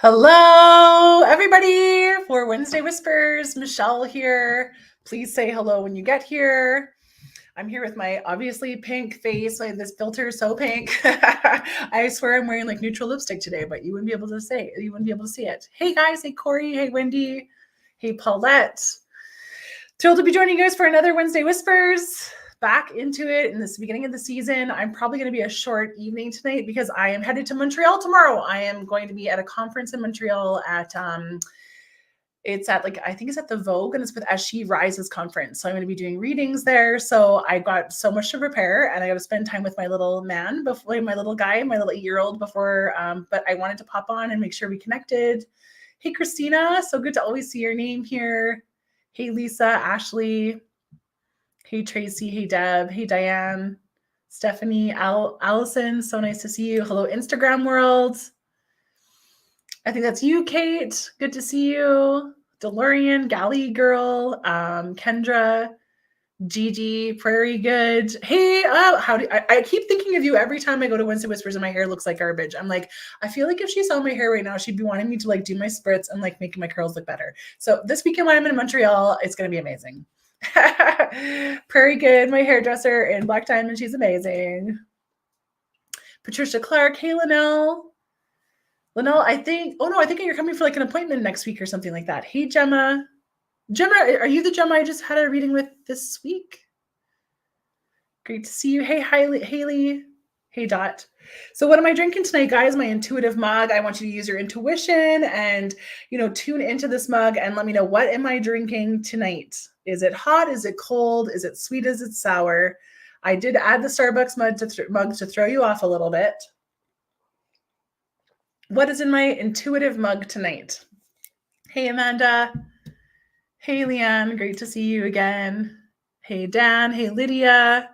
Hello, everybody, for Wednesday Whispers. Michelle here. Please say hello when you get here. I'm here with my obviously pink face. This filter is so pink. I swear I'm wearing like neutral lipstick today, but you wouldn't be able to see it. Hey guys, hey Corey, hey Wendy, hey Paulette. Thrilled to be joining you guys for another Wednesday Whispers. Back into it in this beginning of the season. I'm probably going to be a short evening tonight because I am headed to Montreal tomorrow. I am going to be at a conference in Montreal at it's at I think it's at the Vogue, and it's with As She Rises conference. So I'm going to be doing readings there. So I got so much to prepare, and I got to spend time with my little man, before my little guy, my little 8-year-old before. But I wanted to pop on and make sure we connected. Hey Christina, so good to always see your name here. Hey Lisa, Ashley. Hey, Tracy. Hey, Deb. Hey, Diane. Stephanie. Allison. So nice to see you. Hello, Instagram world. I think that's you, Kate. Good to see you. DeLorean. Galley girl. Kendra. Gigi. Prairie good. Hey, I keep thinking of you every time I go to Wednesday Whispers and my hair looks like garbage. I'm like, I feel like if she saw my hair right now, she'd be wanting me to do my spritz and making my curls look better. So this weekend when I'm in Montreal, it's going to be amazing. Prairie Good, my hairdresser in Black Diamond. She's amazing. Patricia Clark. Hey, Linnell, I think you're coming for an appointment next week or something like that. Hey, Gemma, are you the Gemma I just had a reading with this week? Great to see you. Hey, Haley. Hey, Dot. So what am I drinking tonight, guys? My intuitive mug. I want you to use your intuition and, tune into this mug and let me know, what am I drinking tonight? Is it hot? Is it cold? Is it sweet? Is it sour? I did add the Starbucks mug to throw you off a little bit. What is in my intuitive mug tonight? Hey, Amanda. Hey, Leanne. Great to see you again. Hey, Dan. Hey, Lydia.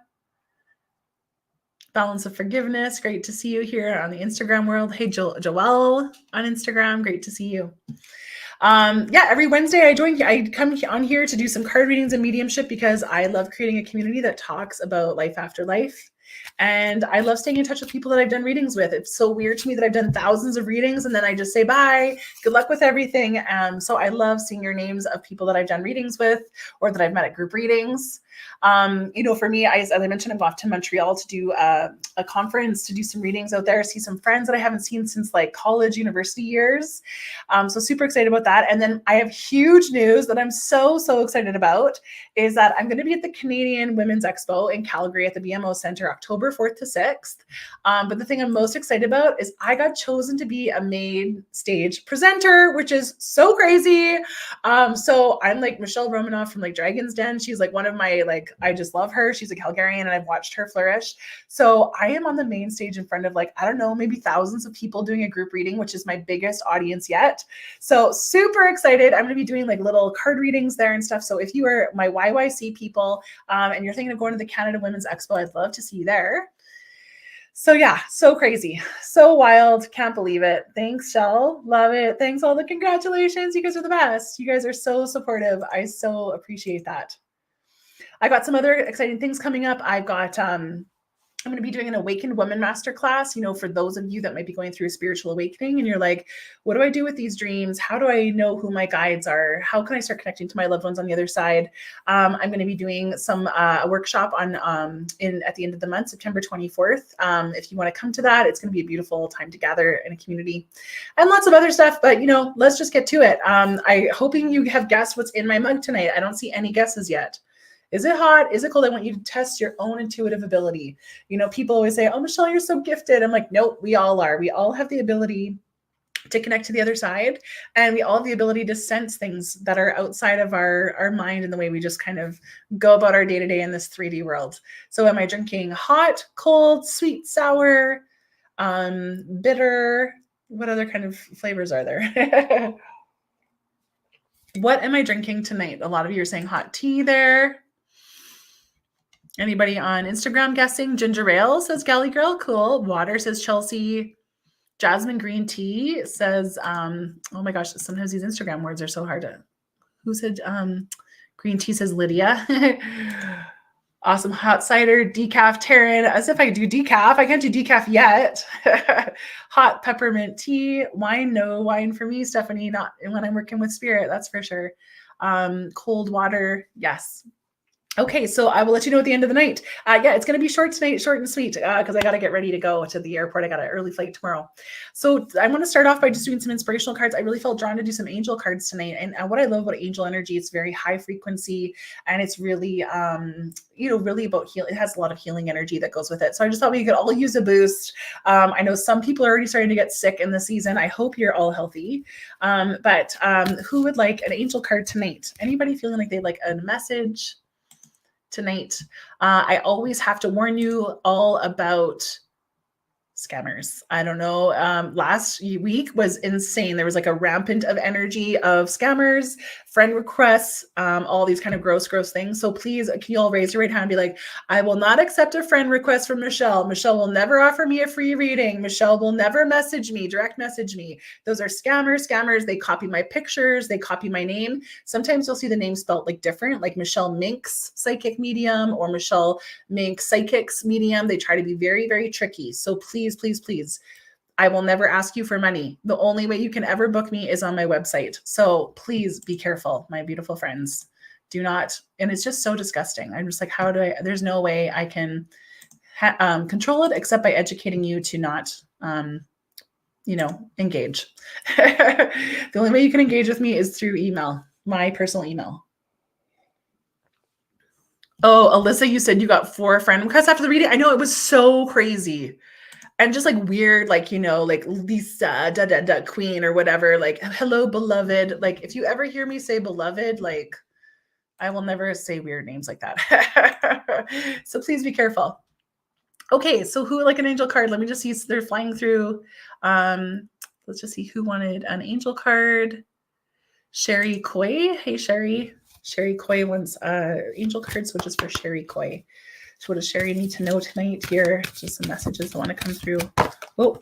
Balance of Forgiveness. Great to see you here on the Instagram world. Hey, Joelle on Instagram. Great to see you. Every Wednesday I come on here to do some card readings and mediumship because I love creating a community that talks about life after life. And I love staying in touch with people that I've done readings with. It's so weird to me that I've done thousands of readings and then I just say bye, good luck with everything. So I love seeing your names of people that I've done readings with or that I've met at group readings. For me, as I mentioned, I'm off to Montreal to do a conference, to do some readings out there, see some friends that I haven't seen since college, university years. So super excited about that. And then I have huge news that I'm so excited about is that I'm going to be at the Canadian Women's Expo in Calgary at the BMO Center, October 4th to 6th. But the thing I'm most excited about is I got chosen to be a main stage presenter, which is so crazy. So I'm Michelle Romanoff from Dragon's Den. She's one of my, I just love her. She's a Calgarian and I've watched her flourish. So I am on the main stage in front of I don't know, maybe thousands of people doing a group reading, which is my biggest audience yet. So super excited. I'm going to be doing little card readings there and stuff. So if you are my YYC people and you're thinking of going to the Canada Women's Expo, I'd love to see you there. So yeah, so crazy, so wild. Can't believe it. Thanks, Shell. Love it. Thanks, all the congratulations. You guys are the best. You guys are so supportive. I so appreciate that. I got some other exciting things coming up. I've got, I'm going to be doing an Awakened Woman Masterclass, for those of you that might be going through a spiritual awakening and you're like, what do I do with these dreams? How do I know who my guides are? How can I start connecting to my loved ones on the other side? I'm going to be doing some a workshop at the end of the month, September 24th. If you want to come to that, it's going to be a beautiful time to gather in a community and lots of other stuff. But, let's just get to it. I'm hoping you have guessed what's in my mug tonight. I don't see any guesses yet. Is it hot? Is it cold? I want you to test your own intuitive ability. People always say, oh, Michelle, you're so gifted. I'm like, nope, we all are. We all have the ability to connect to the other side. And we all have the ability to sense things that are outside of our mind and the way we just kind of go about our day-to-day in this 3D world. So am I drinking hot, cold, sweet, sour, bitter? What other kind of flavors are there? What am I drinking tonight? A lot of you are saying hot tea there. Anybody on Instagram guessing? Ginger ale, says Galley Girl. Cool. Water, says Chelsea. Jasmine green tea says, oh my gosh, sometimes these Instagram words are so hard to, who said green tea, says Lydia. Awesome. Hot cider, decaf, Taryn. As if I do decaf. I can't do decaf yet. Hot peppermint tea. Wine, no wine for me, Stephanie. Not when I'm working with spirit, that's for sure. Cold water. Yes. Okay, so I will let you know at the end of the night. Yeah, it's going to be short tonight, short and sweet, because I got to get ready to go to the airport. I got an early flight tomorrow. So I want to start off by just doing some inspirational cards. I really felt drawn to do some angel cards tonight. And what I love about angel energy, it's very high frequency, and it's really, really about healing. It has a lot of healing energy that goes with it. So I just thought we could all use a boost. I know some people are already starting to get sick in the season. I hope you're all healthy. But who would like an angel card tonight? Anybody feeling like they'd like a message tonight? I always have to warn you all about scammers. I don't know. Last week was insane. There was like a rampant of energy of scammers, friend requests, all these kind of gross things. So please, can you all raise your right hand and be like, I will not accept a friend request from Michelle. Michelle will never offer me a free reading. Michelle will never message me, direct message me. Those are scammers. They copy my pictures. They copy my name. Sometimes you'll see the name spelled like different, like Michelle Minks Psychic Medium or Michelle Mink Psychics Medium. They try to be very, very tricky. So please, I will never ask you for money. The only way you can ever book me is on my website. So please be careful, my beautiful friends. Do not, and it's just so disgusting. I'm just like, there's no way I can control it except by educating you to not, engage. The only way you can engage with me is through email, my personal email. Oh, Alyssa, you said you got 4 friend requests after the reading. I know, it was so crazy. And just like weird, like, like Lisa, queen or whatever, like, hello, beloved. Like, if you ever hear me say beloved, like, I will never say weird names like that. So please be careful. Okay, so who would like an angel card? Let me just see. They're flying through. Let's just see who wanted an angel card. Sherry Coy. Hey, Sherry. Sherry Coy wants angel cards, which is for Sherry Coy. So what does Sherry need to know tonight here? Just some messages that want to come through. Oh,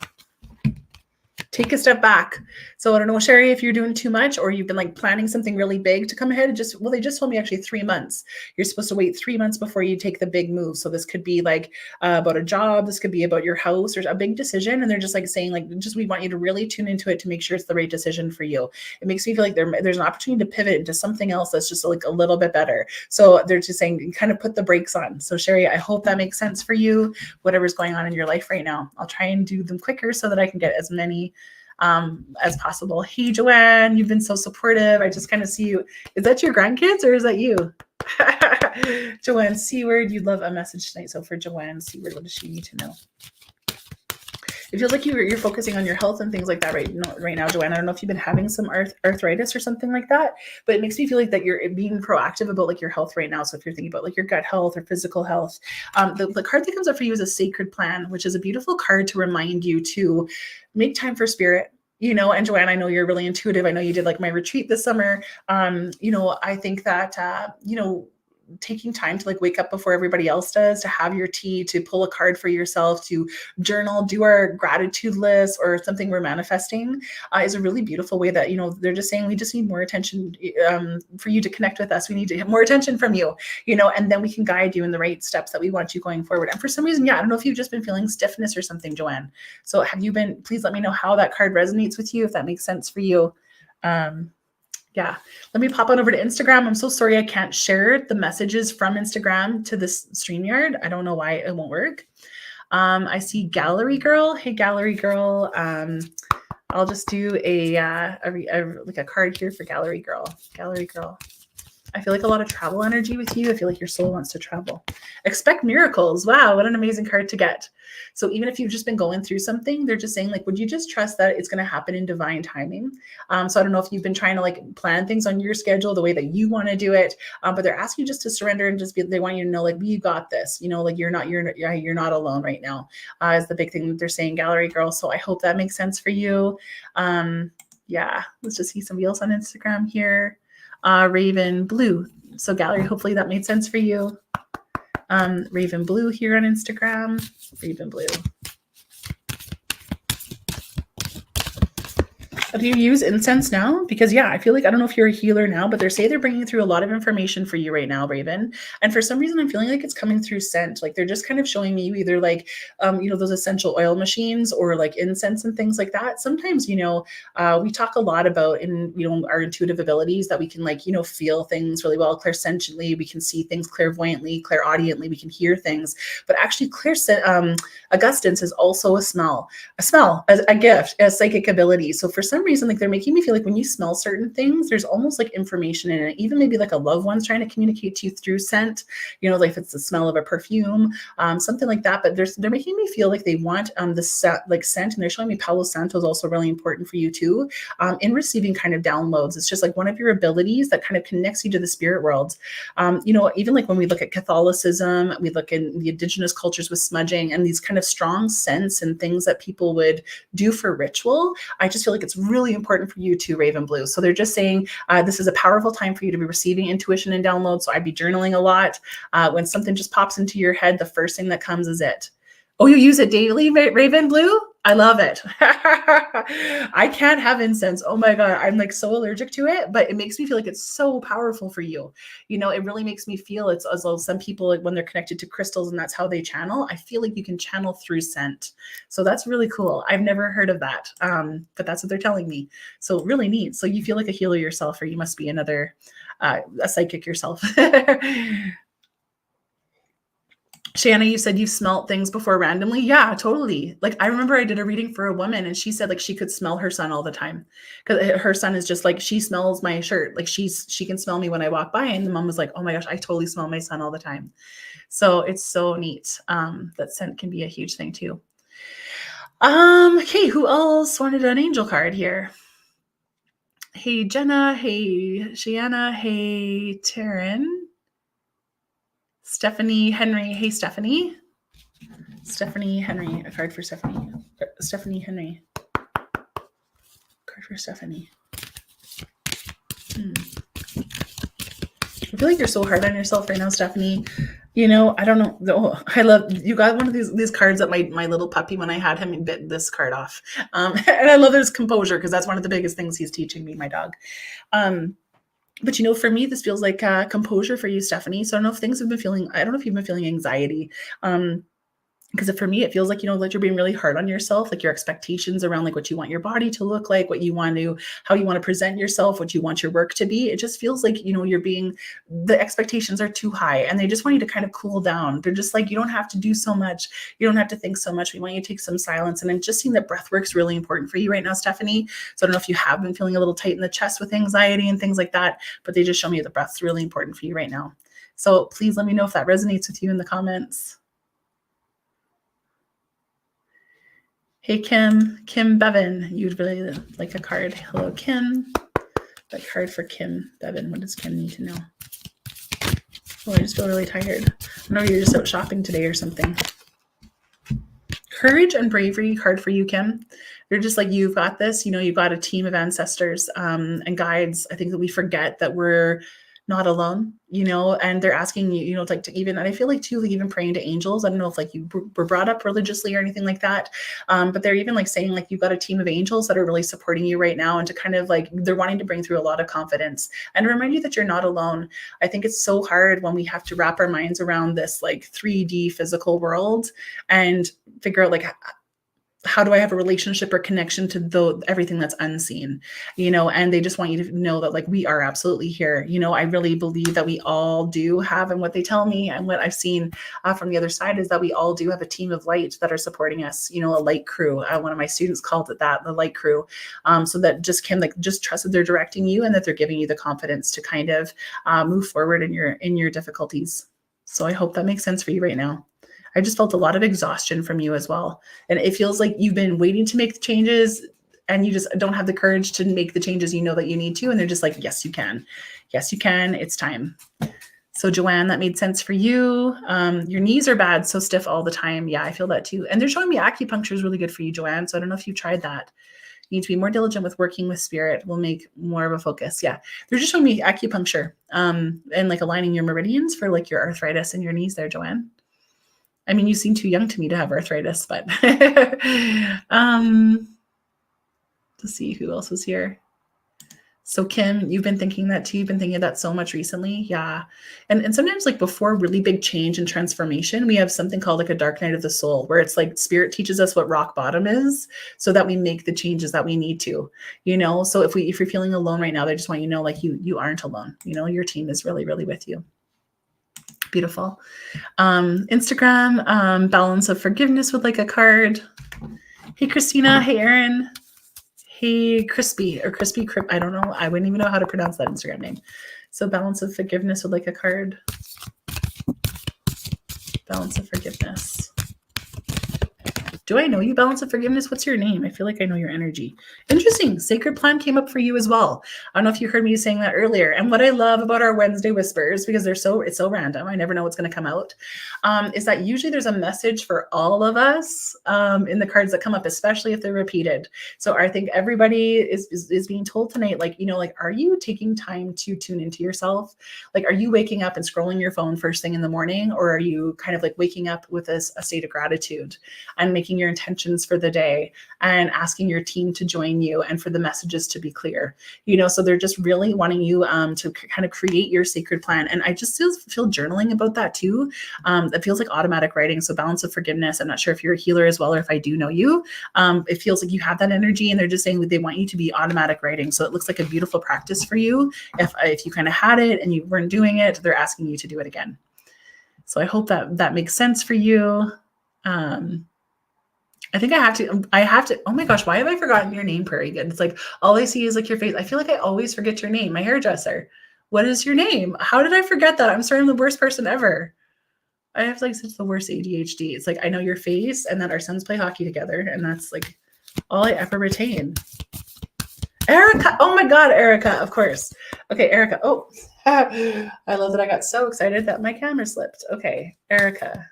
take a step back. So I don't know, Sherry, if you're doing too much or you've been like planning something really big to come ahead. They just told me actually 3 months. You're supposed to wait 3 months before you take the big move. So this could be like about a job. This could be about your house. There's a big decision. And they're just like saying like, we want you to really tune into it to make sure it's the right decision for you. It makes me feel like there's an opportunity to pivot into something else that's just like a little bit better. So they're just saying, kind of put the brakes on. So Sherry, I hope that makes sense for you, whatever's going on in your life right now. I'll try and do them quicker so that I can get as many as possible. Hey, Joanne, you've been so supportive. I just kind of see you. Is that your grandkids or is that you? Joanne Seward, you'd love a message tonight. So for Joanne Seward, what does she need to know? It feels like you're focusing on your health and things like that right now, Joanne. I don't know if you've been having some arthritis or something like that, but it makes me feel like that you're being proactive about like your health right now. So if you're thinking about like your gut health or physical health, the card that comes up for you is a sacred plan, which is a beautiful card to remind you to make time for spirit. And Joanne, I know you're really intuitive. I know you did like my retreat this summer. I think that, taking time to like wake up before everybody else does, to have your tea, to pull a card for yourself, to journal, do our gratitude list or something we're manifesting is a really beautiful way that, they're just saying we just need more attention for you to connect with us. We need to have more attention from you, and then we can guide you in the right steps that we want you going forward. And for some reason, I don't know if you've just been feeling stiffness or something, Joanne. So please let me know how that card resonates with you, if that makes sense for you. Yeah, let me pop on over to Instagram. I'm so sorry I can't share the messages from Instagram to this StreamYard. I don't know why it won't work. I see Gallery Girl. Hey, Gallery Girl. I'll just do a card here for Gallery Girl. Gallery Girl. I feel like a lot of travel energy with you. I feel like your soul wants to travel. Expect miracles. Wow, what an amazing card to get. So even if you've just been going through something, they're just saying like, would you just trust that it's going to happen in divine timing? So I don't know if you've been trying to like plan things on your schedule the way that you want to do it, but they're asking you just to surrender and they want you to know like, we got this, like you're not alone right now is the big thing that they're saying, Gallery Girl. So I hope that makes sense for you. Yeah, let's just see somebody else on Instagram here. Raven Blue. So Gallery, hopefully that made sense for you. Raven Blue here on Instagram. Raven Blue. Do you use incense now? Because yeah, I feel like, I don't know if you're a healer now, but they say they're bringing through a lot of information for you right now, Raven. And for some reason, I'm feeling like it's coming through scent. Like they're just kind of showing me either like, those essential oil machines or like incense and things like that. Sometimes, we talk a lot about our intuitive abilities that we can like, feel things really well, clairsentiently. We can see things clairvoyantly, clairaudiently. We can hear things, but actually Augustance is also a smell, a gift, a psychic ability. So for some reason, like they're making me feel like when you smell certain things, there's almost like information in it, even maybe like a loved one's trying to communicate to you through scent, like if it's the smell of a perfume, something like that. But they're making me feel like they want the scent, and they're showing me Palo Santo is also really important for you too, in receiving kind of downloads. It's just like one of your abilities that kind of connects you to the spirit world. Even like when we look at Catholicism, we look in the indigenous cultures with smudging and these kind of strong scents and things that people would do for ritual. I just feel like it's really important for you too, Raven Blue. So they're just saying this is a powerful time for you to be receiving intuition and downloads. So I'd be journaling a lot. When something just pops into your head, the first thing that comes is it. Oh, you use it daily, Raven Blue? I love it. I can't have incense. Oh my God. I'm like so allergic to it, but it makes me feel like it's so powerful for you. It really makes me feel it's as though some people, like when they're connected to crystals and that's how they channel, I feel like you can channel through scent. So that's really cool. I've never heard of that. But that's what they're telling me. So really neat. So you feel like a healer yourself, or you must be a psychic yourself. Shanna, you said you smelt things before randomly. Yeah, totally. Like I remember I did a reading for a woman and she said like she could smell her son all the time because her son is just like, she smells my shirt. Like she can smell me when I walk by. And the mom was like, oh my gosh, I totally smell my son all the time. So it's so neat. That scent can be a huge thing too. Okay, who else wanted an angel card here? Hey, Jenna. Hey, Shiana. Hey, Taryn. Stephanie Henry. Hey, Stephanie. Stephanie Henry. A card for Stephanie. Stephanie Henry. Card for Stephanie. I feel like you're so hard on yourself right now, Stephanie. I don't know. I love, you got one of these cards that my little puppy, when I had him, he bit this card off. And I love his composure because that's one of the biggest things he's teaching me, my dog. But for me, this feels like composure for you, Stephanie. So I don't know if you've been feeling anxiety. Because for me, it feels like, like you're being really hard on yourself, like your expectations around like what you want your body to look like, how you want to present yourself, what you want your work to be. It just feels like, the expectations are too high and they just want you to kind of cool down. They're just like, you don't have to do so much. You don't have to think so much. We want you to take some silence. And I'm just seeing that breath work's really important for you right now, Stephanie. So I don't know if you have been feeling a little tight in the chest with anxiety and things like that, but they just show me the breath's really important for you right now. So please let me know if that resonates with you in the comments. Hey, Kim Bevan, you'd really like a card. Hello, Kim. That card for Kim Bevan. What does Kim need to know? Oh, I just feel really tired. I know you're just out shopping today or something. Courage and bravery card for you, Kim. You're just like, you've got this. You've got a team of ancestors and guides. I think that we forget that we're not alone, and they're asking you, like to even, and I feel like too, like even praying to angels. I don't know if like you were brought up religiously or anything like that. But they're even like saying like, you've got a team of angels that are really supporting you right now. And to kind of like, they're wanting to bring through a lot of confidence and remind you that you're not alone. I think it's so hard when we have to wrap our minds around this like 3D physical world and figure out like, how do I have a relationship or connection to everything that's unseen, and they just want you to know that like, we are absolutely here. I really believe that we all do have, and what they tell me and what I've seen from the other side is that we all do have a team of light that are supporting us, a light crew. One of my students called it that, the light crew. So that just trust that they're directing you and that they're giving you the confidence to kind of move forward in your difficulties. So I hope that makes sense for you right now. I just felt a lot of exhaustion from you as well. And it feels like you've been waiting to make the changes and you just don't have the courage to make the changes that you need to. And they're just like, yes, you can. Yes, you can. It's time. So Joanne, that made sense for you. Your knees are bad, so stiff all the time. Yeah, I feel that too. And they're showing me acupuncture is really good for you, Joanne. So I don't know if you've tried that. You need to be more diligent with working with spirit. Will make more of a focus. Yeah. They're just showing me acupuncture and like aligning your meridians for like your arthritis in your knees there, Joanne. I mean, you seem too young to me to have arthritis, but to see who else was here. So Kim, you've been thinking that too. You've been thinking of that so much recently. Yeah. And sometimes like before really big change and transformation, we have something called like a dark night of the soul, where it's like spirit teaches us what rock bottom is so that we make the changes that we need to, you know? So if you're feeling alone right now, they just want you to know, like you aren't alone, you know, your team is really, really with you. Beautiful. Instagram, balance of forgiveness with like a card. Hey, Christina. Hey, Erin. Hey, Crispy or Crispy Crip. I don't know. I wouldn't even know how to pronounce that Instagram name. So balance of forgiveness with like a card. Balance of forgiveness. Do I know you, balance of forgiveness? What's your name? I feel like I know your energy. Interesting. Sacred plan came up for you as well. I don't know if you heard me saying that earlier. And what I love about our Wednesday whispers, because it's so random, I never know what's going to come out, is that usually there's a message for all of us in the cards that come up, especially if they're repeated. So I think everybody is being told tonight, like, you know, like, are you taking time to tune into yourself? Like, are you waking up and scrolling your phone first thing in the morning? Or are you kind of like waking up with a state of gratitude and making your intentions for the day and asking your team to join you and for the messages to be clear, you know? So they're just really wanting you to kind of create your sacred plan. And I just feel journaling about that too. It feels like automatic writing. So balance of forgiveness. I'm not sure if you're a healer as well, or if I do know you, it feels like you have that energy, and they're just saying they want you to be automatic writing. So it looks like a beautiful practice for you. If you kind of had it and you weren't doing it, they're asking you to do it again. So I hope that makes sense for you. I think I have to, oh my gosh, why have I forgotten your name, Prairie Good? It's like, all I see is like your face. I feel like I always forget your name. My hairdresser. What is your name? How did I forget that? I'm sorry, I'm the worst person ever. I have like such the worst ADHD. It's like, I know your face and that our sons play hockey together. And that's like all I ever retain. Erica. Oh my God, Erica, of course. Okay, Erica. Oh, I love that I got so excited that my camera slipped. Okay, Erica.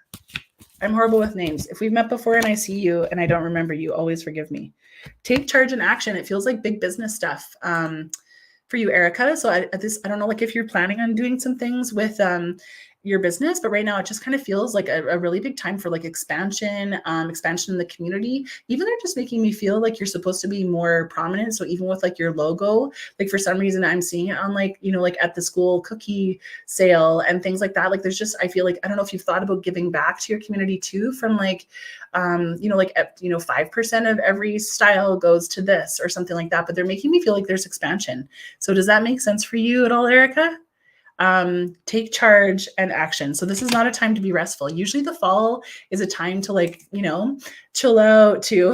I'm horrible with names. If we've met before and I see you and I don't remember you, always forgive me. Take charge and action. It feels like big business stuff for you, Erica. So I don't know, like if you're planning on doing some things with your business, but right now it just kind of feels like a really big time for like expansion in the community. Even they're just making me feel like you're supposed to be more prominent. So even with like your logo, like for some reason I'm seeing it on like, you know, like at the school cookie sale and things like that. Like there's just, I feel like, I don't know if you've thought about giving back to your community too, from like, you know, like, you know, 5% of every style goes to this or something like that, but they're making me feel like there's expansion. So does that make sense for you at all, Erica? Take charge and action. So this is not a time to be restful. Usually the fall is a time to like, you know, chill out, to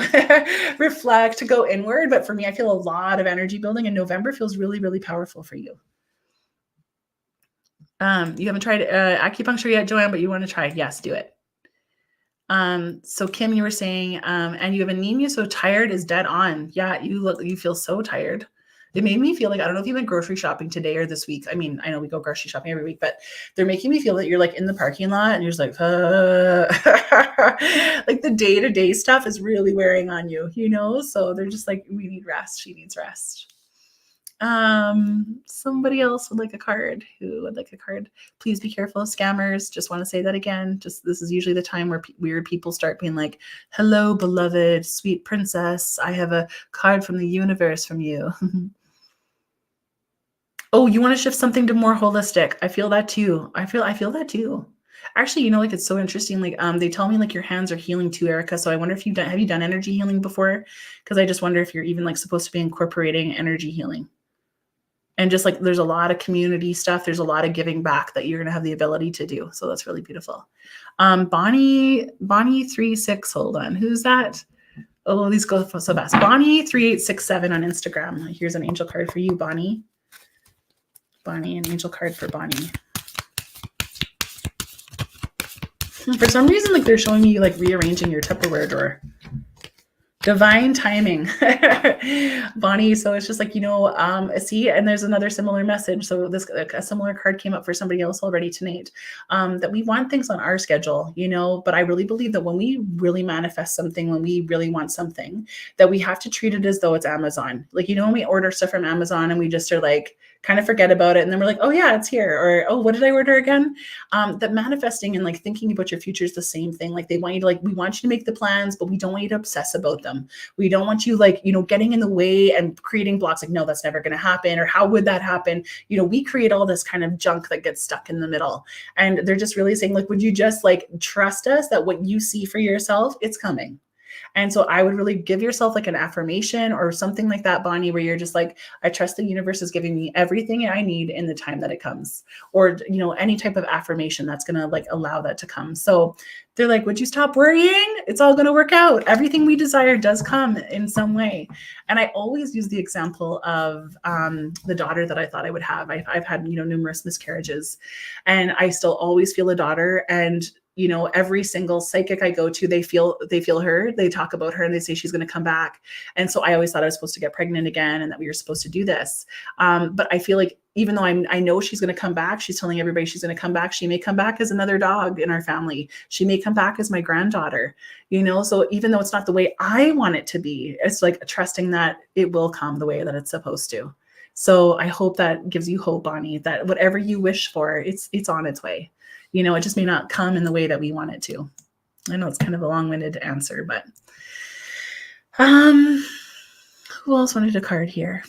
reflect, to go inward. But for me, I feel a lot of energy building, and November feels really, really powerful for you. You haven't tried acupuncture yet, Joanne, but you want to try. Yes, do it. So Kim, you were saying, and you have anemia, so tired is dead on. Yeah, you feel so tired. It made me feel like, I don't know if you went grocery shopping today or this week. I mean, I know we go grocery shopping every week, but they're making me feel that you're like in the parking lot and you're just like, like the day-to-day stuff is really wearing on you, you know? So they're just like, we need rest. She needs rest. Somebody else would like a card. Who would like a card? Please be careful of scammers. Just want to say that again. Just, this is usually the time where weird people start being like, hello, beloved, sweet princess. I have a card from the universe from you. Oh, you want to shift something to more holistic. I feel that too. I feel that too. Actually, you know, like it's so interesting. Like, they tell me like your hands are healing too, Erica. So I wonder if have you done energy healing before? Because I just wonder if you're even like supposed to be incorporating energy healing. And just like, there's a lot of community stuff. There's a lot of giving back that you're going to have the ability to do. So that's really beautiful. Bonnie 36, hold on. Who's that? Oh, these go so fast. Bonnie 3867 on Instagram. Here's an angel card for you, Bonnie. Bonnie, an angel card for Bonnie. For some reason, like they're showing me like rearranging your Tupperware drawer. Divine timing, Bonnie. So it's just like, you know, see, and there's another similar message. So a similar card came up for somebody else already tonight, that we want things on our schedule, you know, but I really believe that when we really manifest something, when we really want something, that we have to treat it as though it's Amazon. Like, you know, when we order stuff from Amazon and we just are like, kind of forget about it. And then we're like, oh yeah, it's here. Or, oh, what did I order again? That manifesting and like thinking about your future is the same thing. Like they want you to like, we want you to make the plans, but we don't want you to obsess about them. We don't want you like, getting in the way and creating blocks like, no, that's never going to happen. Or how would that happen? We create all this kind of junk that gets stuck in the middle. And they're just really saying like, would you just like trust us that what you see for yourself, it's coming. And so I would really give yourself like an affirmation or something like that, Bonnie, where you're just like, I trust the universe is giving me everything I need in the time that it comes, or, any type of affirmation that's going to like allow that to come. So they're like, would you stop worrying? It's all going to work out. Everything we desire does come in some way. And I always use the example of the daughter that I thought I would have. I've had, numerous miscarriages, and I still always feel a daughter. And every single psychic I go to, they feel her, they talk about her, and they say she's going to come back. And so I always thought I was supposed to get pregnant again and that we were supposed to do this. But I feel like even though I know she's going to come back, she's telling everybody she's going to come back. She may come back as another dog in our family. She may come back as my granddaughter, so even though it's not the way I want it to be, it's like trusting that it will come the way that it's supposed to. So I hope that gives you hope, Bonnie, that whatever you wish for, it's on its way. It just may not come in the way that we want it to. I know it's kind of a long-winded answer, but who else wanted a card here?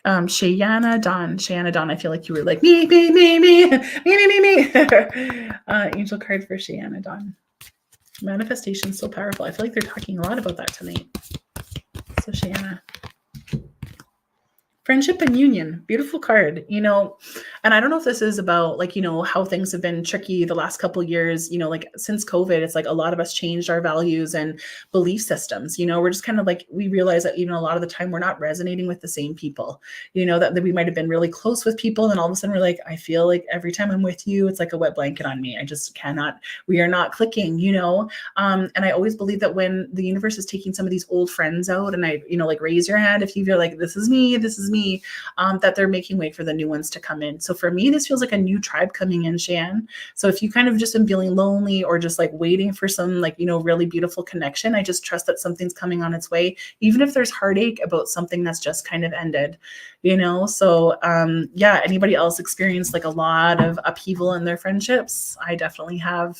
Shayana Dawn. I feel like you were like me. Angel card for Shayana Dawn. Manifestation is so powerful. I feel like they're talking a lot about that tonight. So Shayana. Friendship and union, beautiful card, and I don't know if this is about like, how things have been tricky the last couple of years, like since COVID, it's like a lot of us changed our values and belief systems, we're just kind of like, we realize that even a lot of the time we're not resonating with the same people, that we might've been really close with people. And then all of a sudden we're like, I feel like every time I'm with you, it's like a wet blanket on me. I just cannot, we are not clicking, and I always believe that when the universe is taking some of these old friends out, and I, like raise your hand if you feel like this is me, that they're making way for the new ones to come in. So for me, this feels like a new tribe coming in, Shan. So if you kind of just am feeling lonely or just like waiting for some like, really beautiful connection, I just trust that something's coming on its way, even if there's heartache about something that's just kind of ended, So anybody else experienced like a lot of upheaval in their friendships? I definitely have.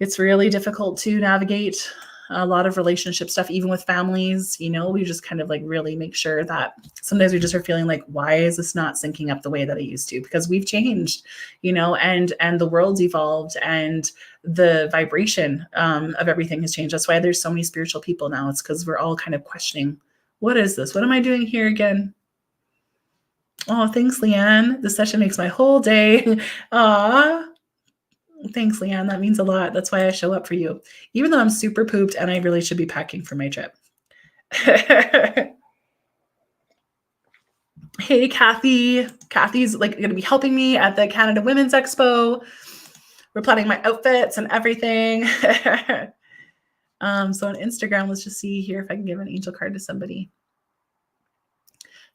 It's really difficult to navigate a lot of relationship stuff, even with families, we just kind of like really make sure that sometimes we just are feeling like, why is this not syncing up the way that it used to? Because we've changed, and the world's evolved and the vibration of everything has changed. That's why there's so many spiritual people now. It's because we're all kind of questioning, what is this? What am I doing here again? Oh, thanks, Leanne. This session makes my whole day. Aw. Thanks, Leanne. That means a lot. That's why I show up for you, even though I'm super pooped and I really should be packing for my trip. Hey, Kathy. Kathy's like going to be helping me at the Canada Women's Expo. We're planning my outfits and everything. So on Instagram, let's just see here if I can give an angel card to somebody.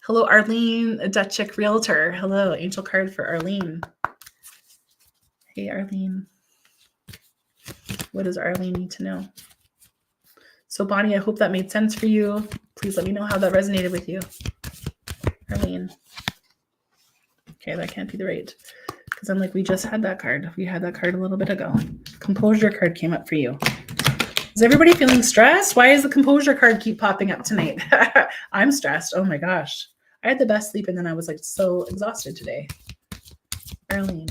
Hello, Arlene, a Dutch chick realtor. Hello, angel card for Arlene. Hey, Arlene. What does Arlene need to know? So, Bonnie, I hope that made sense for you. Please let me know how that resonated with you. Arlene. Okay, that can't be the right. Because I'm like, we just had that card. We had that card a little bit ago. Composure card came up for you. Is everybody feeling stressed? Why does the composure card keep popping up tonight? I'm stressed. Oh my gosh. I had the best sleep and then I was like so exhausted today. Arlene.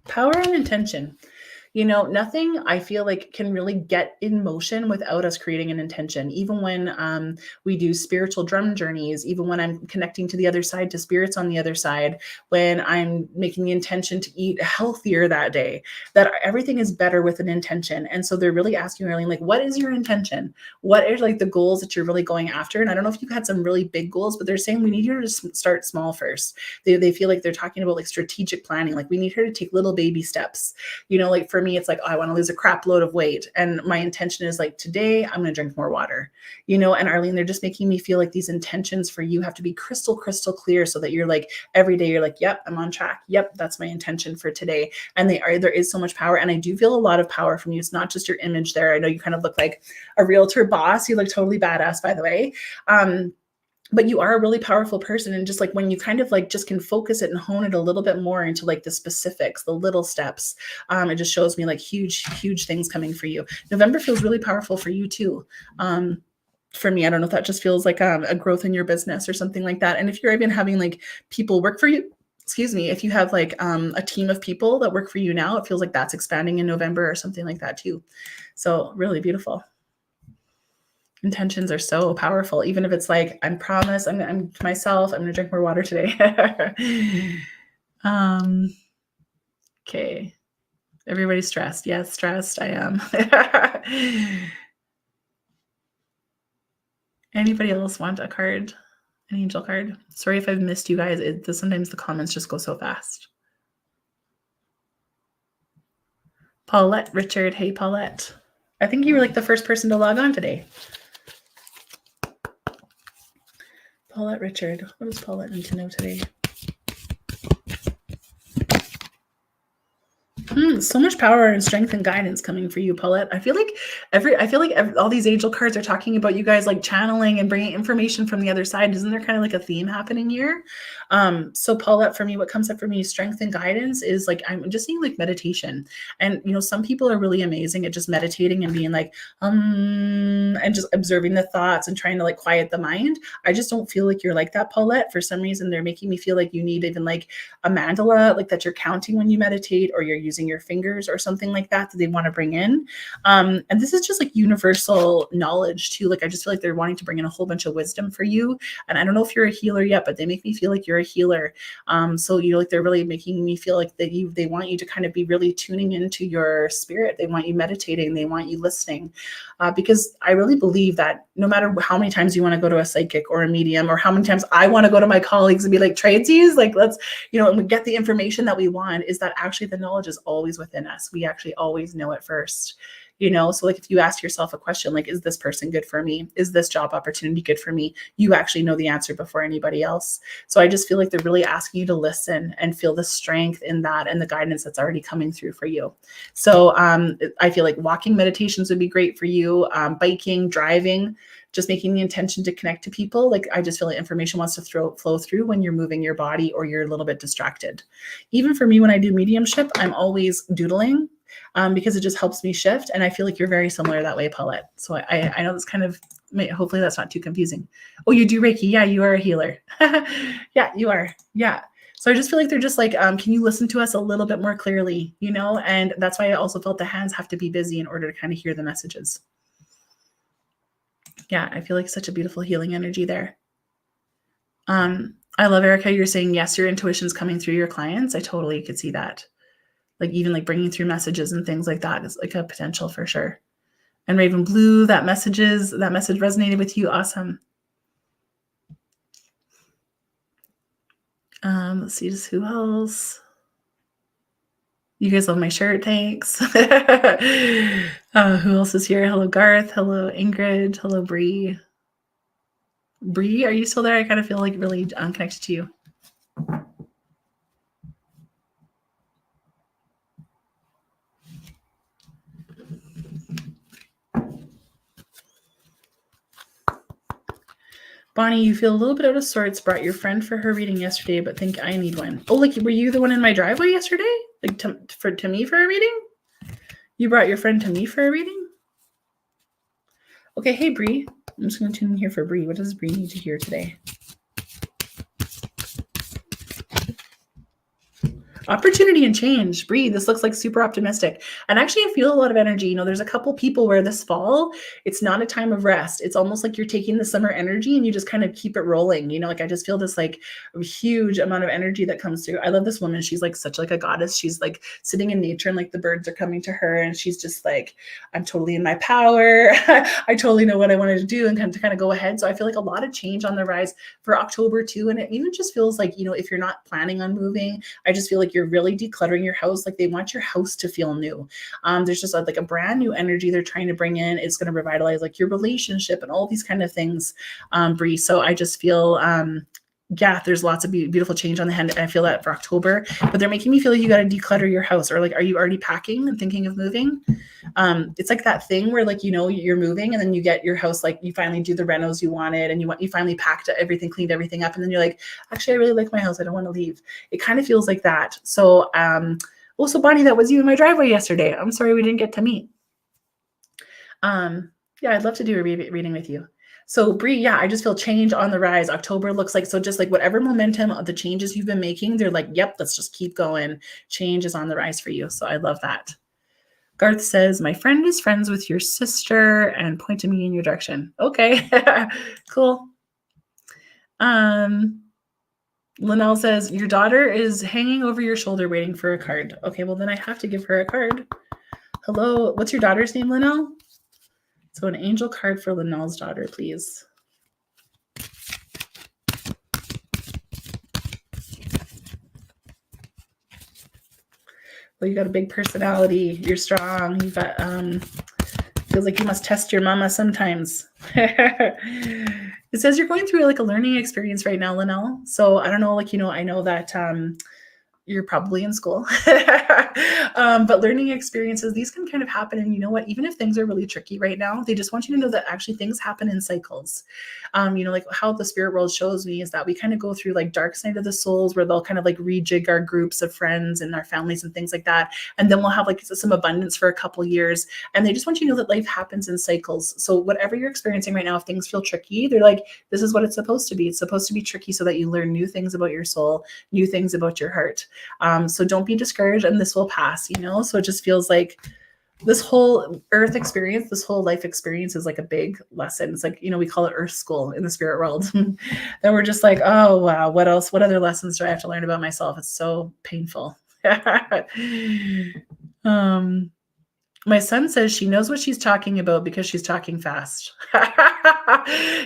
Power and intention. Nothing I feel like can really get in motion without us creating an intention. Even when we do spiritual drum journeys, even when I'm connecting to the other side, to spirits on the other side, when I'm making the intention to eat healthier that day, that everything is better with an intention. And so they're really asking you, like, what is your intention? What are like the goals that you're really going after? And I don't know if you had some really big goals, but they're saying we need you to start small first. They feel like they're talking about like strategic planning. Like we need her to take little baby steps, like for me, it's like, oh, I want to lose a crap load of weight. And my intention is like, today I'm going to drink more water, and Arlene, they're just making me feel like these intentions for you have to be crystal clear so that you're like, every day you're like, yep, I'm on track. Yep. That's my intention for today. And there is so much power. And I do feel a lot of power from you. It's not just your image there. I know you kind of look like a realtor boss. You look totally badass, by the way. but you are a really powerful person. And just like when you kind of like just can focus it and hone it a little bit more into like the specifics, the little steps, it just shows me like huge things coming for you. November feels really powerful for you too. For me, I don't know if that just feels like a growth in your business or something like that. And if you're even having like people work for you, excuse me, if you have like a team of people that work for you now, it feels like that's expanding in November or something like that too. So really beautiful. Intentions are so powerful. Even if it's like, I'm promise, I'm to myself, I'm going to drink more water today. Okay. Everybody's stressed. Yes, stressed. I am. Anybody else want a card? An angel card? Sorry if I've missed you guys. Sometimes the comments just go so fast. Paulette Richard. Hey, Paulette. I think you were like the first person to log on today. Paulette Richard. What does Paulette need to know today? So much power and strength and guidance coming for you, Paulette. I feel like all these angel cards are talking about you guys like channeling and bringing information from the other side. Isn't there kind of like a theme happening here? So Paulette, for me, what comes up for me, strength and guidance, is like I'm just seeing like meditation. And some people are really amazing at just meditating and being like and just observing the thoughts and trying to like quiet the mind. I just don't feel like you're like that, Paulette. For some reason, they're making me feel like you need even like a mandala, like that you're counting when you meditate, or you're using your fingers or something like that they want to bring in. And this is just like universal knowledge too. Like I just feel like they're wanting to bring in a whole bunch of wisdom for you. And I don't know if you're a healer yet, but they make me feel like you're a healer. So like they're really making me feel like that they want you to kind of be really tuning into your spirit. They want you meditating. They want you listening, because I really believe that no matter how many times you want to go to a psychic or a medium, or how many times I want to go to my colleagues and be like, tradesies, like let's, and we get the information that we want, is that actually the knowledge is always within us. We actually always know it first. So like if you ask yourself a question like, is this person good for me? Is this job opportunity good for me? You actually know the answer before anybody else. So I just feel like they're really asking you to listen and feel the strength in that and the guidance that's already coming through for you. So I feel like walking meditations would be great for you. Biking, driving, just making the intention to connect to people. Like I just feel like information wants to flow through when you're moving your body or you're a little bit distracted. Even for me, when I do mediumship, I'm always doodling. Because it just helps me shift. And I feel like you're very similar that way, Paulette. So I know this kind of, hopefully that's not too confusing. Oh, you do Reiki. Yeah, you are a healer. Yeah, you are. Yeah. So I just feel like they're just like, can you listen to us a little bit more clearly, And that's why I also felt the hands have to be busy in order to kind of hear the messages. Yeah, I feel like such a beautiful healing energy there. I love, Erica, you're saying, yes, your intuition's coming through your clients. I totally could see that. Like even like bringing through messages and things like that is like a potential for sure. And Raven Blue, that message resonated with you. Awesome. Let's see, just who else? You guys love my shirt. Thanks. Who else is here? Hello, Garth. Hello, Ingrid. Hello, Bree. Bree, are you still there? I kind of feel like really connected to you. Bonnie, you feel a little bit out of sorts. Brought your friend for her reading yesterday, but think I need one. Oh, like were you the one in my driveway yesterday? Like to me for a reading? You brought your friend to me for a reading? Okay, hey Bree. I'm just going to tune in here for Bree. What does Bree need to hear today? Opportunity and change. Breathe. This looks like super optimistic. And actually, I feel a lot of energy. There's a couple people where this fall, it's not a time of rest. It's almost like you're taking the summer energy and you just kind of keep it rolling. Like I just feel this like huge amount of energy that comes through. I love this woman. She's like such like a goddess. She's like sitting in nature and like the birds are coming to her. And she's just like, I'm totally in my power. I totally know what I wanted to do and kind of go ahead. So I feel like a lot of change on the rise for October too. And it even just feels like, if you're not planning on moving, I just feel like you're really decluttering your house. Like they want your house to feel new. There's just like a brand new energy they're trying to bring in. It's going to revitalize like your relationship and all these kind of things, Bree. So I just feel yeah, there's lots of beautiful change on the hand. And I feel that for October, but they're making me feel like you got to declutter your house, or like, are you already packing and thinking of moving? It's like that thing where like, you're moving and then you get your house, like you finally do the renos you wanted and you finally packed everything, cleaned everything up. And then you're like, actually, I really like my house. I don't want to leave. It kind of feels like that. So, also Bonnie, that was you in my driveway yesterday. I'm sorry we didn't get to meet. Yeah, I'd love to do a reading with you. So Bree, yeah, I just feel change on the rise. October looks like, so just like whatever momentum of the changes you've been making, they're like, yep, let's just keep going. Change is on the rise for you. So I love that. Garth says, my friend is friends with your sister and pointed me in your direction. Okay, cool. Linnell says, your daughter is hanging over your shoulder waiting for a card. Okay, well then I have to give her a card. Hello, what's your daughter's name, Linnell? So an angel card for Linnell's daughter, please. Well, you got a big personality. You're strong. You've got, feels like you must test your mama sometimes. It says you're going through like a learning experience right now, Linnell. So I don't know, like, I know that, you're probably in school, but learning experiences, these can kind of happen. And you know what, even if things are really tricky right now, they just want you to know that actually things happen in cycles. Like how the spirit world shows me is that we kind of go through like dark side of the souls where they'll kind of like rejig our groups of friends and our families and things like that. And then we'll have like some abundance for a couple years. And they just want you to know that life happens in cycles. So whatever you're experiencing right now, if things feel tricky, they're like, this is what it's supposed to be. It's supposed to be tricky so that you learn new things about your soul, new things about your heart. So don't be discouraged, and this will pass, so it just feels like this whole earth experience, this whole life experience is like a big lesson. It's like, we call it earth school in the spirit world. Then we're just like, oh, wow, what else? What other lessons do I have to learn about myself? It's so painful. My son says she knows what she's talking about because she's talking fast.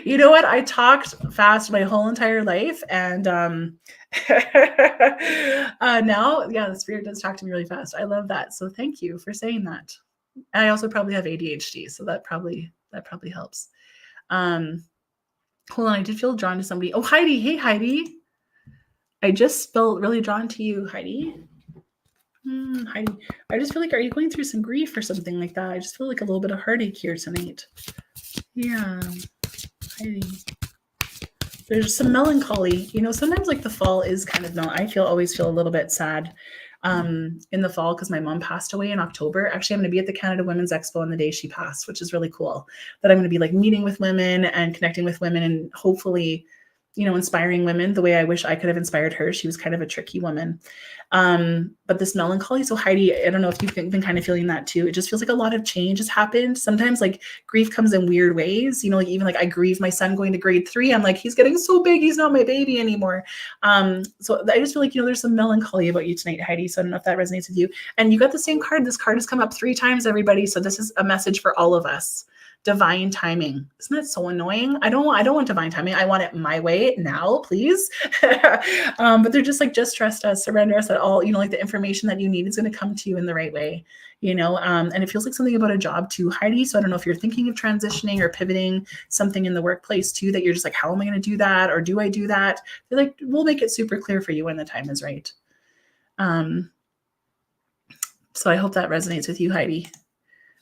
You know what? I talked fast my whole entire life. And now, yeah, the spirit does talk to me really fast. I love that. So thank you for saying that. I also probably have ADHD, so that probably helps. Hold on, I did feel drawn to somebody. Oh, Heidi. Hey, Heidi. I just felt really drawn to you, Heidi. Heidi, I just feel like, are you going through some grief or something like that? I just feel like a little bit of heartache here tonight. Yeah, Heidi. There's some melancholy. Sometimes like the fall is kind of always feel a little bit sad in the fall because my mom passed away in October. Actually, I'm going to be at the Canada Women's Expo on the day she passed, which is really cool. That I'm going to be like meeting with women and connecting with women and hopefully, inspiring women the way I wish I could have inspired her. She was kind of a tricky woman. But this melancholy. So Heidi, I don't know if you've been kind of feeling that too. It just feels like a lot of change has happened. Sometimes like grief comes in weird ways, like even like I grieve my son going to grade 3. I'm like, he's getting so big. He's not my baby anymore. So I just feel like, there's some melancholy about you tonight, Heidi. So I don't know if that resonates with you. And you got the same card. This card has come up 3 times, everybody. So this is a message for all of us. Divine timing. Isn't that so annoying? I don't want divine timing. I want it my way now, please. But they're just like, just trust us, surrender us at all. Like the information that you need is going to come to you in the right way, and it feels like something about a job too, Heidi. So I don't know if you're thinking of transitioning or pivoting something in the workplace too, that you're just like, how am I going to do that? Or do I do that? They're like, we'll make it super clear for you when the time is right. So I hope that resonates with you, Heidi.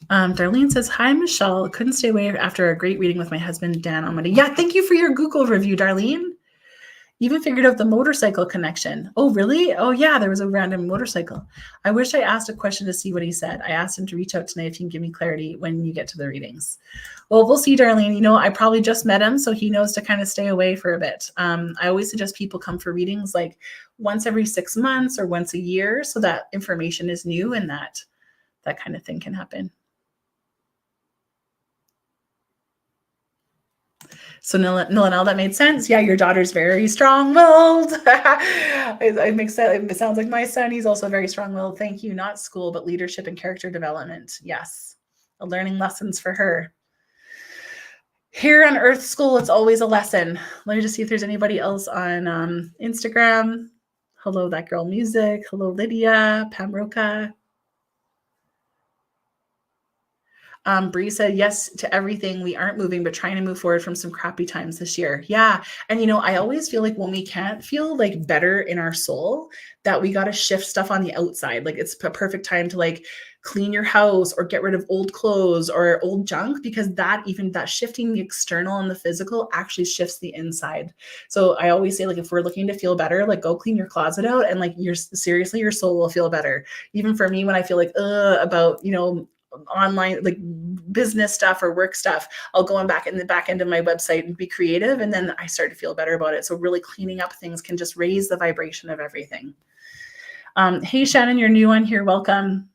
Darlene says, hi, Michelle. Couldn't stay away after a great reading with my husband, Dan, on Monday. Yeah, thank you for your Google review, Darlene. Even figured out the motorcycle connection. Oh, really? Oh, yeah, there was a random motorcycle. I wish I asked a question to see what he said. I asked him to reach out tonight if he can give me clarity when you get to the readings. Well, we'll see, Darlene. I probably just met him, so he knows to kind of stay away for a bit. I always suggest people come for readings like once every 6 months or once a year so that information is new and that kind of thing can happen. So Nillanelle, that made sense. Yeah, your daughter's very strong-willed. It makes sense. It sounds like my son. He's also very strong-willed. Thank you. Not school, but leadership and character development. Yes, learning lessons for her. Here on Earth School, it's always a lesson. Let me just see if there's anybody else on Instagram. Hello, That Girl Music. Hello, Lydia, Pamroka. Bree said yes to everything. We aren't moving, but trying to move forward from some crappy times this year. Yeah. And, I always feel like when we can't feel like better in our soul, that we got to shift stuff on the outside. Like it's a perfect time to like clean your house or get rid of old clothes or old junk, because that shifting the external and the physical actually shifts the inside. So I always say, like, if we're looking to feel better, like go clean your closet out, and like your soul will feel better. Even for me, when I feel like about online like business stuff or work stuff, I'll go on back in the back end of my website and be creative, and then I start to feel better about it. So really cleaning up things can just raise the vibration of everything. Hey Shannon, you're new on here, welcome.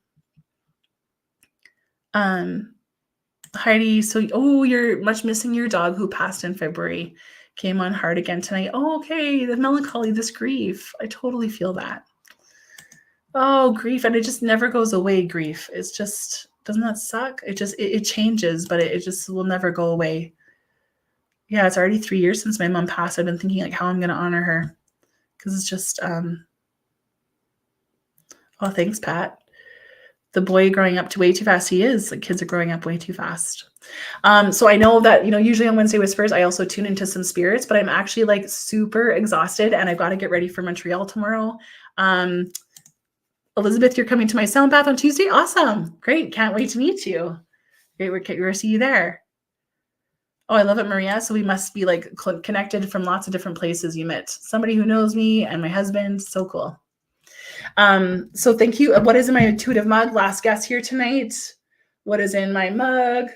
Heidi, so you're much missing your dog who passed in February, came on hard again tonight. Okay, the melancholy, this grief, I totally feel that. Oh, grief, and it just never goes away. Grief, it's just, doesn't that suck? It changes, but it just will never go away. Yeah, it's already 3 years since my mom passed. I've been thinking like how I'm going to honor her, because it's just oh, thanks, Pat. The boy growing up way too fast. He is. Like, kids are growing up way too fast. So I know that, usually on Wednesday Whispers, I also tune into some spirits, but I'm actually like super exhausted and I've got to get ready for Montreal tomorrow. Elizabeth, you're coming to my sound bath on Tuesday. Awesome. Great. Can't wait to meet you. Great. We're going to see you there. Oh, I love it, Maria. So we must be like connected from lots of different places. You met somebody who knows me and my husband. So cool. So thank you. What is in my intuitive mug? Last guess here tonight. What is in my mug?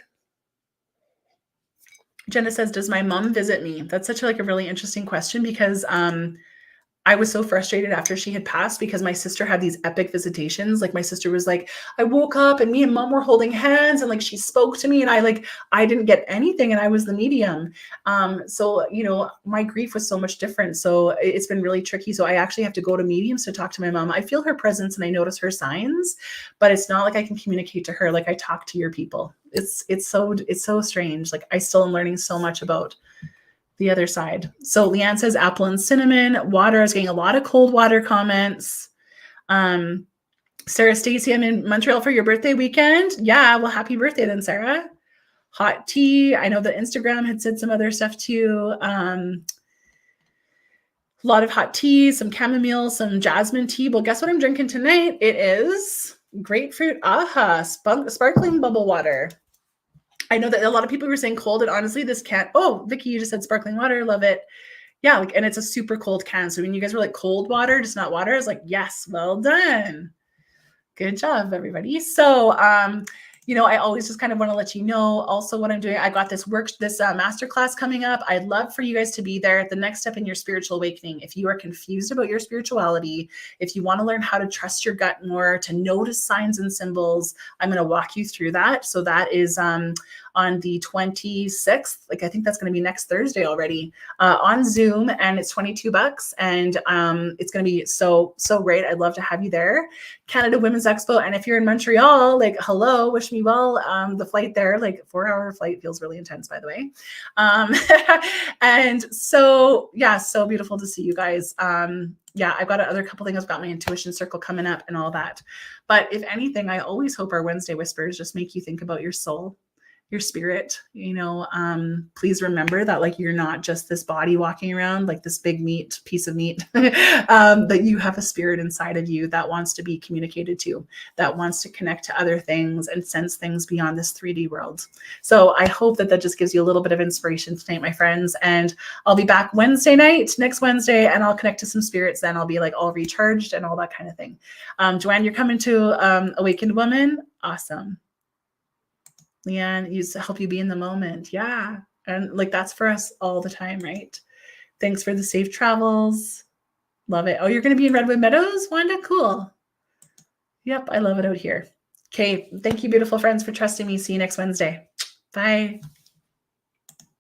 Jenna says, does my mom visit me? That's such a really interesting question, because I was so frustrated after she had passed, because my sister had these epic visitations. Like my sister was like, I woke up and me and mom were holding hands, and like she spoke to me, and I didn't get anything, and I was the medium. So my grief was so much different. So it's been really tricky. So I actually have to go to mediums to talk to my mom. I feel her presence and I notice her signs, but it's not like I can communicate to her like I talk to your people. It's so strange. Like I still am learning so much about the other side. So Leanne says apple and cinnamon. Water, I was getting a lot of cold water comments. Sarah Stacy, I'm in Montreal for your birthday weekend. Yeah, well, happy birthday then, Sarah. Hot tea. I know that Instagram had said some other stuff too. A lot of hot tea, some chamomile, some jasmine tea. Well, guess what I'm drinking tonight? It is grapefruit sparkling bubble water. I know that a lot of people were saying cold, and honestly, this can't. Oh, Vicky, you just said sparkling water. Love it. Yeah, and it's a super cold can. So when you guys were like cold water, just not water, I was like, yes, well done. Good job, everybody. So, I always just kind of want to let you know also what I'm doing. I got this masterclass coming up. I'd love for you guys to be there at the next step in your spiritual awakening. If you are confused about your spirituality, if you want to learn how to trust your gut more, to notice signs and symbols, I'm going to walk you through that. So that is on the 26th. Like, I think that's going to be next Thursday already, on Zoom, and it's $22. And it's going to be so great. I'd love to have you there. Canada Women's Expo. And if you're in Montreal, like, hello, wish me well. The flight there, like 4-hour flight, feels really intense, by the way. And so, yeah, so beautiful to see you guys. Yeah, I've got another couple things. I've got my intuition circle coming up and all that. But if anything, I always hope our Wednesday Whispers just make you think about your soul, your spirit. Please remember that, like, you're not just this body walking around like this big piece of meat, that you have a spirit inside of you that wants to be communicated to, that wants to connect to other things and sense things beyond this 3D world. So I hope that just gives you a little bit of inspiration tonight, my friends. And I'll be back Wednesday night, next Wednesday, and I'll connect to some spirits. Then I'll be like all recharged and all that kind of thing. Joanne, you're coming to Awakened Woman. Awesome. Leanne, used to help you be in the moment. Yeah. And like, that's for us all the time, right? Thanks for the safe travels. Love it. Oh, you're going to be in Redwood Meadows, Wanda? Cool. Yep. I love it out here. Okay. Thank you, beautiful friends, for trusting me. See you next Wednesday. Bye.